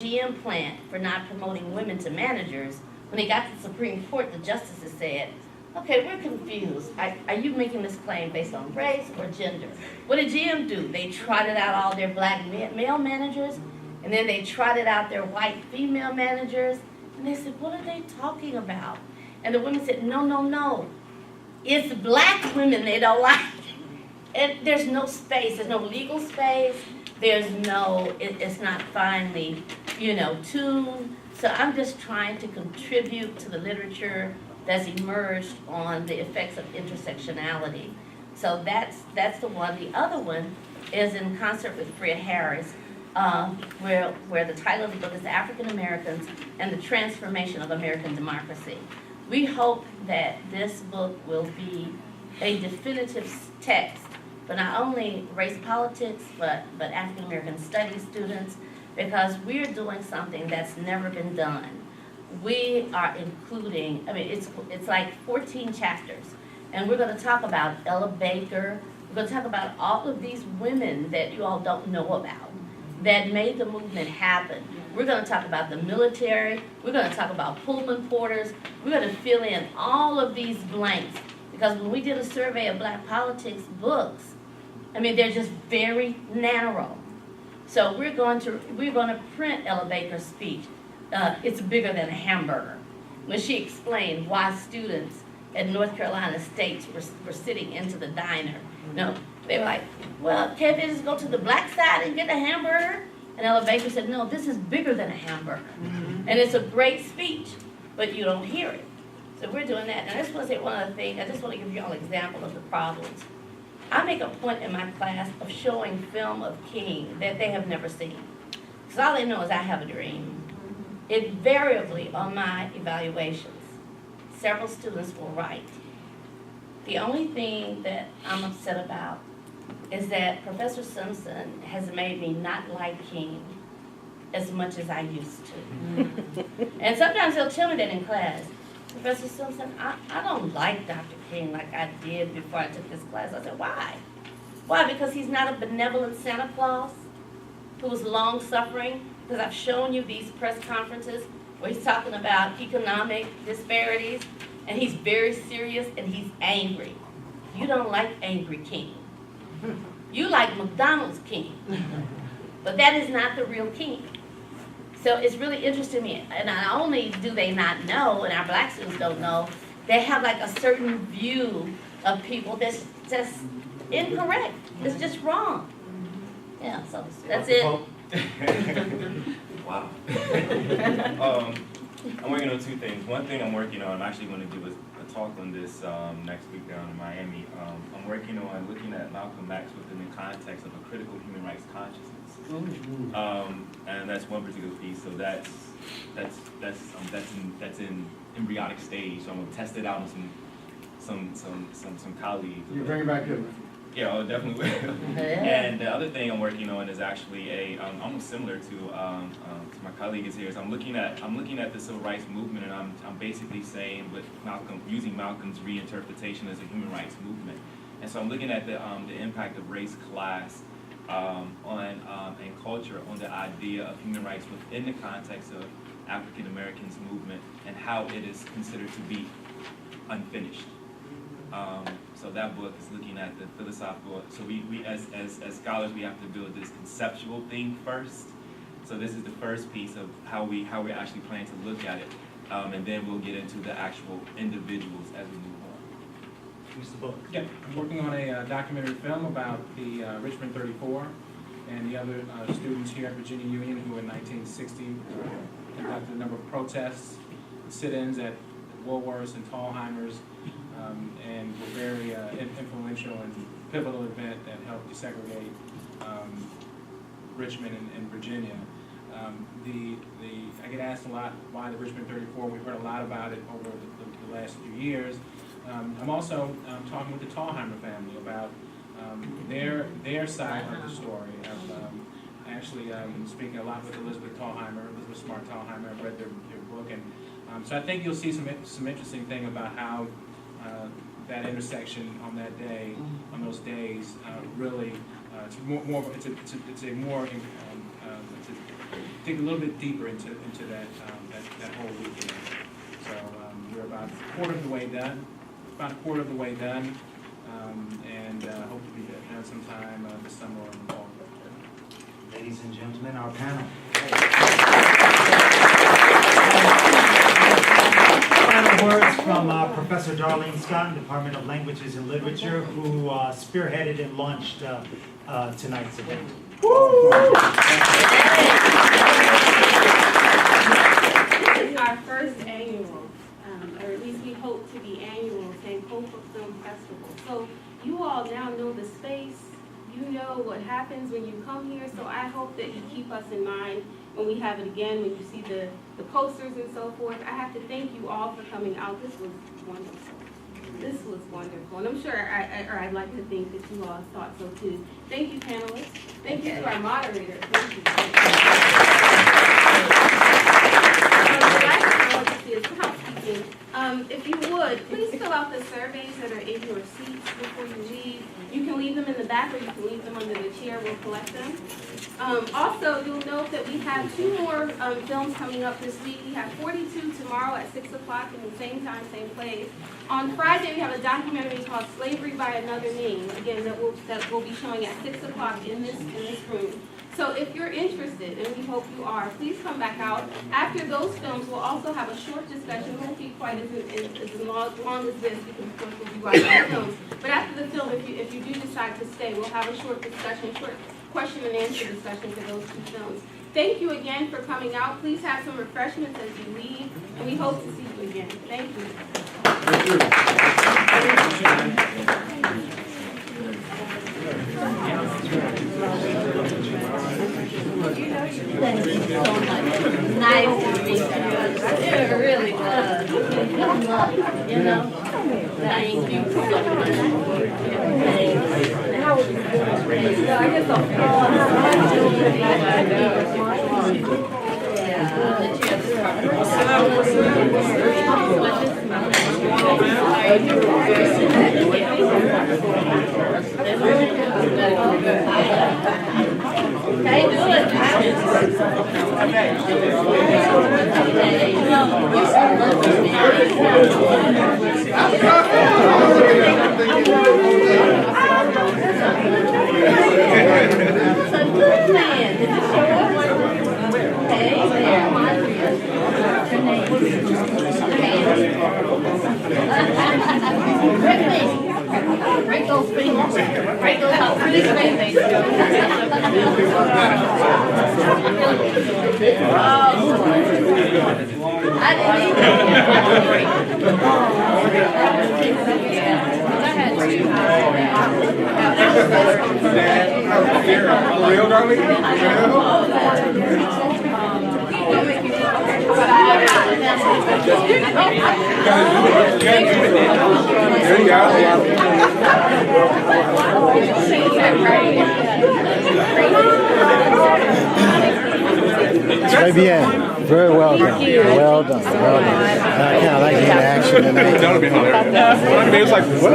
GM plant for not promoting women to managers, when they got to the Supreme Court, the justices said, okay, we're confused. Are you making this claim based on race or gender? What did GM do? They trotted out all their black male managers, and then they trotted out their white female managers, and they said, what are they talking about? And the women said, no, no, no. It's black women they don't like. And there's no space. There's no legal space. There's no, it's not finely, tuned. So I'm just trying to contribute to the literature that's emerged on the effects of intersectionality. So that's the one. The other one is in concert with Fred Harris, where the title of the book is African Americans and the Transformation of American Democracy. We hope that this book will be a definitive text for not only race politics, but African American studies students, because we're doing something that's never been done. We are including, it's like 14 chapters, and we're going to talk about Ella Baker. We're going to talk about all of these women that you all don't know about that made the movement happen. We're going to talk about the military. We're going to talk about Pullman porters. We're going to fill in all of these blanks, because when we did a survey of black politics books, they're just very narrow. So we're going to print Ella Baker's speech. It's bigger than a hamburger. When she explained why students at North Carolina State were sitting into the diner. No, they were like, well, can't they just go to the black side and get a hamburger? And Ella Baker said, no, this is bigger than a hamburger. Mm-hmm. And it's a great speech, but you don't hear it. So we're doing that. And I just want to say one other thing. I just want to give you all an example of the problems. I make a point in my class of showing film of King that they have never seen. Because all they know is I have a dream. Invariably on my evaluations, several students will write. The only thing that I'm upset about is that Professor Simpson has made me not like King as much as I used to. And sometimes he'll tell me that in class. Professor Simpson, I don't like Dr. King like I did before I took this class. I said, why? Why? Because he's not a benevolent Santa Claus who was long-suffering? Because I've shown you these press conferences where he's talking about economic disparities, and he's very serious and he's angry. You don't like angry King. You like McDonald's King. But that is not the real King. So it's really interesting to me, and not only do they not know, and our black students don't know, they have like a certain view of people that's just incorrect. It's just wrong. Yeah, so that's it. Wow. I'm working on two things. One thing I'm working on, I'm actually going to give a talk on this next week down in Miami. I'm working on looking at Malcolm X within the context of a critical human rights consciousness. And that's one particular piece. So that's in embryonic stage. So I'm gonna test it out on some colleagues. You bring it back here. Yeah, I definitely will. And the other thing I'm working on is actually almost similar to my colleague is here. So I'm looking at the civil rights movement, and I'm basically saying with using Malcolm's reinterpretation as a human rights movement. And so I'm looking at the impact of race, class, and culture on the idea of human rights within the context of African Americans movement and how it is considered to be unfinished. So that book is looking at the philosophical. So we as scholars, we have to build this conceptual thing first. So this is the first piece of how we're actually planning to look at it, and then we'll get into the actual individuals as we move on. Who's the book? Yeah, I'm working on a documentary film about the Richmond 34 and the other students here at Virginia Union who in 1960 conducted a number of protests, sit-ins at Woolworths and Tallheimers, and were very influential and pivotal event that helped desegregate Richmond and Virginia. I get asked a lot why the Richmond 34. We've heard a lot about it over the last few years. I'm also talking with the Tallheimer family about their side of the story. I actually speaking a lot with Elizabeth Smart Tallheimer. I've read their book, and so I think you'll see some interesting thing about how that intersection on that day, on those days, really it's a more dig a little bit deeper into that whole weekend. So we're about a quarter of the way done, and hope to be done sometime this summer or in the fall. Ladies and gentlemen, our panel. Final words from Professor Darlene Scott, Department of Languages and Literature, who spearheaded and launched tonight's event. This is our first annual, or at least we hope to be annual, Sankofa Film Festival. So you all now know the space. You know what happens when you come here, so I hope that you keep us in mind when we have it again, when you see the posters and so forth. I have to thank you all for coming out. This was wonderful. This was wonderful, and I'm sure, I'd like to think that you all thought so too. Thank you, panelists. Thank you to our moderator. Thank you. The last thing I want to see is housekeeping. If you would, please fill out the surveys that are in your seats before you leave. You can leave them in the back, or you can leave them under the chair. We'll collect them. Also, you'll note that we have 2 more films coming up this week. We have 42 tomorrow at 6 o'clock in the same time, same place. On Friday, we have a documentary called Slavery by Another Name, again, that will be showing at 6 o'clock in this room. So if you're interested, and we hope you are, please come back out. After those films, we'll also have a short discussion. It won't be quite as long as this, because of course we'll be watching the films. But after the film, if you do decide to stay, we'll have a short discussion, short question and answer discussion for those 2 films. Thank you again for coming out. Please have some refreshments as you leave, and we hope to see you again. Thank you. Thank you so much. Nice to meet you. It really was. You know? Thank you so much. I guess break those fingers. Break those out. Pretty crazy. I didn't Real darling? Très bien. Very well done. Well done. Well done. I kind of like the action tonight. That would be hilarious. It was like, what?